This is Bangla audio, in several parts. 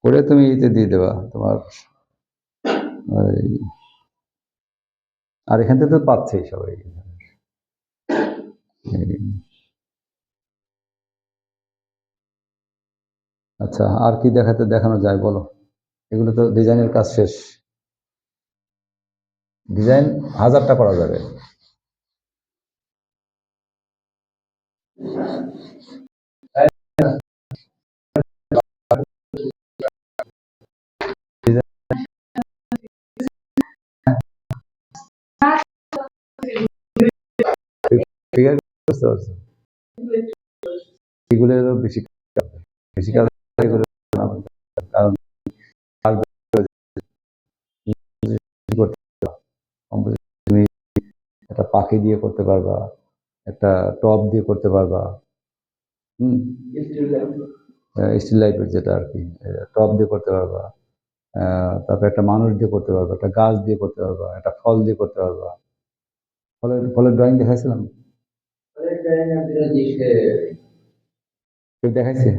করে তুমি ইতে দিয়ে দেবা তোমার আর এখান থেকে তো পাচ্ছেই সবাই। আচ্ছা, আর কি দেখানো যায় বলো? এগুলো তো ডিজাইনের কাজ শেষ। ডিজাইন 1000টা করা যাবে। এগুলো বেশি বেশি কাজ, কারণ তুমি একটা পাখি দিয়ে করতে পারবা, একটা টপ দিয়ে করতে পারবা, স্টিল লাইফের যেটা আর কি, টপ দিয়ে করতে পারবা, তারপর একটা মানুষ দিয়ে করতে পারবা, একটা গাছ দিয়ে করতে পারবা, একটা ফল দিয়ে করতে পারবা। ফলের ড্রয়িং দেখাইছিলাম, কেউ দেখাইছে?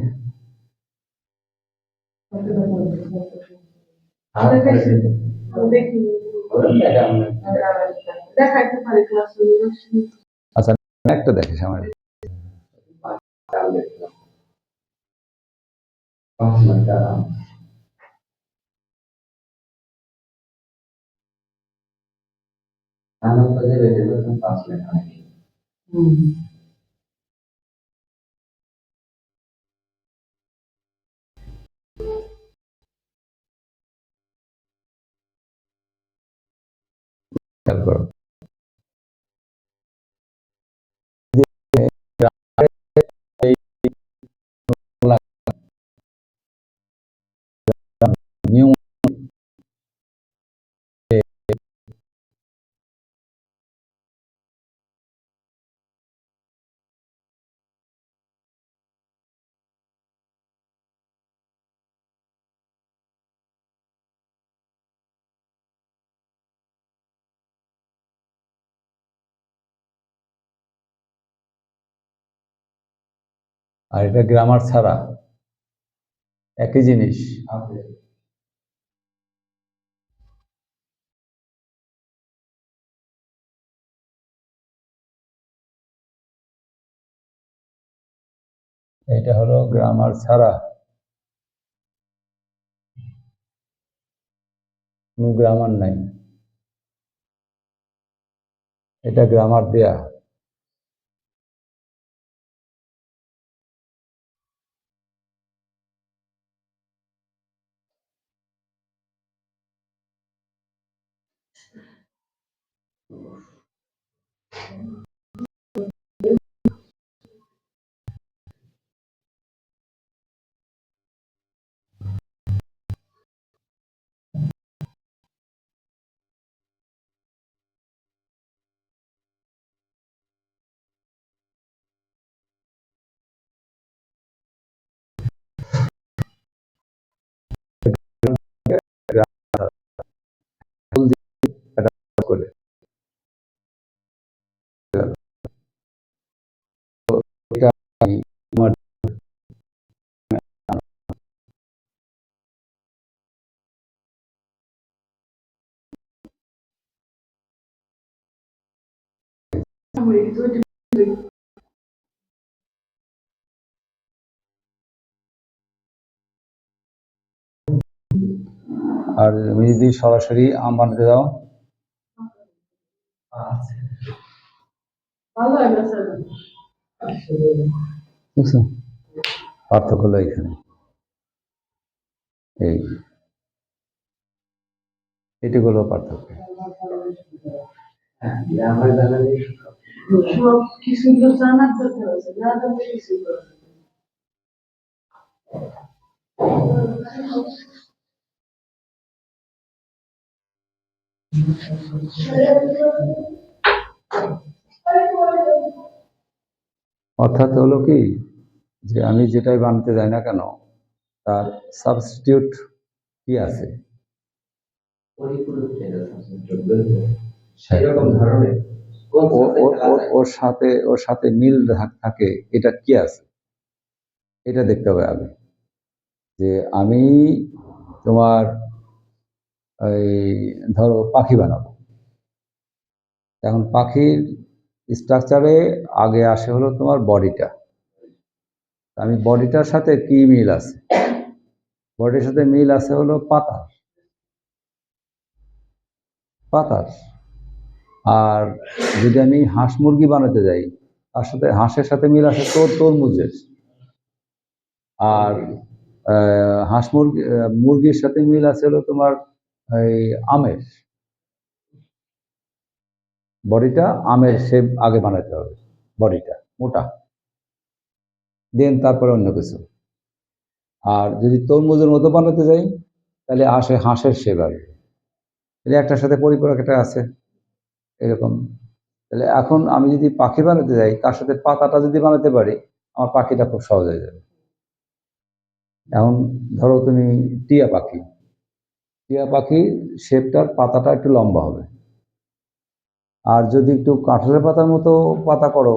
আচ্ছা, একটা দেখিস আমার। তারপর নিউ আর এটা গ্রামার ছাড়া একই জিনিস। এটা হলো গ্রামার ছাড়া, কোনো গ্রামার নাই, এটা গ্রামার দেয়া। করে এটা তোমার আর তুমি যদি সরাসরি আম বানাতে যাও, পার্থক্য হলো এখানে, এই এটুকু হলো পার্থক্য। অর্থাৎ হলো কি, যে আমি যেটাই বানাতে যাই না কেন, তার সাবস্টিটিউট কি আছে, ওর সাথে মিল থাকে, এটা কি আছে, এটা দেখতে হবে আগে। যে আমি তোমার এই ধরো পাখি বানাবো। এখন পাখির স্ট্রাকচারে আগে আসে হলো তোমার বডিটা। আমি বডিটার সাথে কি মিল আছে? বডির সাথে মিল আছে হলো পাতার। পাতার। আর যদি আমি হাঁস মুরগি বানাতে যাই, তার সাথে হাঁসের সাথে মিল আছে তরমুজের। আর হাঁস মুরগির সাথে মিল আছে হলো তোমার এই আমের। বডিটা আমের শেপ আগে বানাতে হবে, বডিটা মোটা, দেন তারপরে অন্য কিছু। আর যদি তরমুজের মতো বানাতে যাই, তাহলে আসে হাঁসের শেপ আসবে। তাহলে একটার সাথে পরিপূরক একটা আছে এরকম। তাহলে এখন আমি যদি পাখি বানাতে যাই, তার সাথে পাতাটা যদি বানাতে পারি, আমার পাখিটা খুব সহজ হয়ে যাবে। এখন ধরো তুমি টিয়া পাখি। টিয়া পাখি শেপটার পাতাটা একটু লম্বা হবে। আর যদি একটু কাঁঠালের পাতার মতো পাতা করো,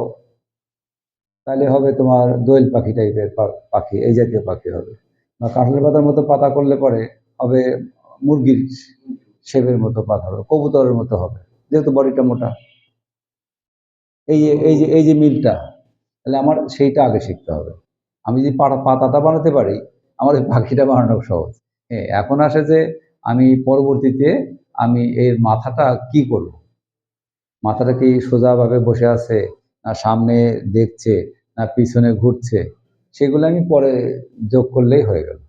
তাহলে হবে তোমার দোয়েল পাখি টাইপের পাখি, এই জাতীয় পাখি হবে। বা কাঁঠালের পাতার মতো পাতা করলে পরে হবে মুরগির শেপের মতো পাতা হবে, কবুতরের মতো হবে, যেহেতু বডিটা মোটা। এই যে মিলটা, তাহলে আমার সেইটা আগে শিখতে হবে। আমি যদি পাতাটা বানাতে পারি, আমার ওই পাখিটা বানানো সহজ। হ্যাঁ, এখন আসে যে আমি পরবর্তীতে আমি এর মাথাটা কি করব? মাথাটা কি সোজাভাবে বসে আছে, না সামনে দেখছে, না পিছনে ঘুরছে, সেগুলো আমি পরে যোগ করলেই হয়ে গেল।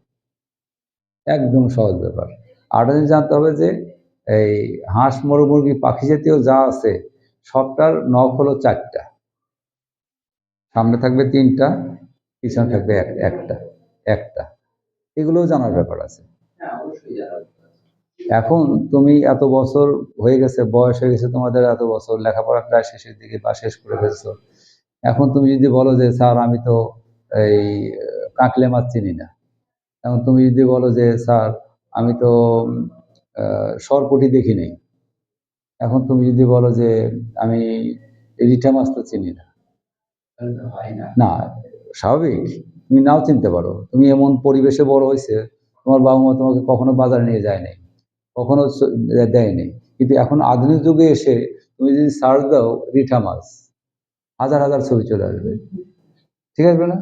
একদম সহজ ব্যাপার। আরেকটা জিনিস জানতে হবে যে এই হাঁস, মুরগি, পাখি জাতীয় যা আছে, সবটার নখ হলো 4টা। সামনে থাকবে 3টা, পিছনে থাকবে একটা একটা। এগুলোও জানার ব্যাপার আছে। এখন তুমি এত বছর হয়ে গেছে, বয়স হয়ে গেছে তোমাদের, এত বছর লেখাপড়া প্রায় শেষের দিকে বা শেষ করে ফেলছো। এখন তুমি যদি বলো যে স্যার আমি তো এই কাঁকলে মাছ চিনি না, এখন তুমি যদি বলো যে স্যার আমি তো সরপুঁটি দেখি নাই, এখন তুমি যদি বলো যে আমি রিঠা মাছ তো চিনি না, না স্বাভাবিক তুমি নাও চিনতে পারো। তুমি এমন পরিবেশে বড় হয়েছে, তোমার বাবা মা তোমাকে কখনো বাজারে নিয়ে যায় নাই, কখনো দেয়নি। কিন্তু এখন আধুনিক যুগে এসে তুমি যদি সার্চ দাও রিঠা মাছ, হাজার হাজার ছবি চলে আসবে, ঠিক আসবে না?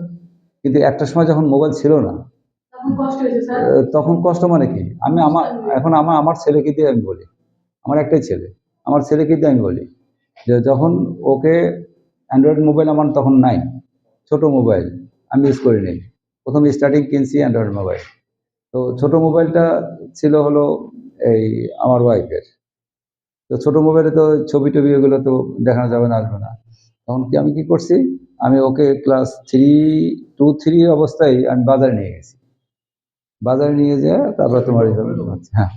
কিন্তু একটা সময় যখন মোবাইল ছিল না, তখন কষ্ট মানে কি? আমি এখন আমার ছেলেকে দিয়ে আমি বলি, আমার একটাই ছেলে, আমার ছেলেকে দিয়ে আমি বলি যে যখন ওকে অ্যান্ড্রয়েড মোবাইল আমার তখন নাই, ছোট মোবাইল আমি ইউজ করি নাই, প্রথম স্টার্টিং কিনছি অ্যান্ড্রয়েড মোবাইল। তো ছোট মোবাইলটা ছিল হলো এই আমার ওয়াইফের। তো ছোট মোবাইলে তো ছবি টবি এগুলো তো দেখানো যাবে না, আসবে না। তখন আমি কি করছি, আমি ওকে ক্লাস 3 অবস্থায় আমি বাজারে নিয়ে গেছি। বাজারে নিয়ে যেয়ে তারপর তোমার এইভাবে হ্যাঁ।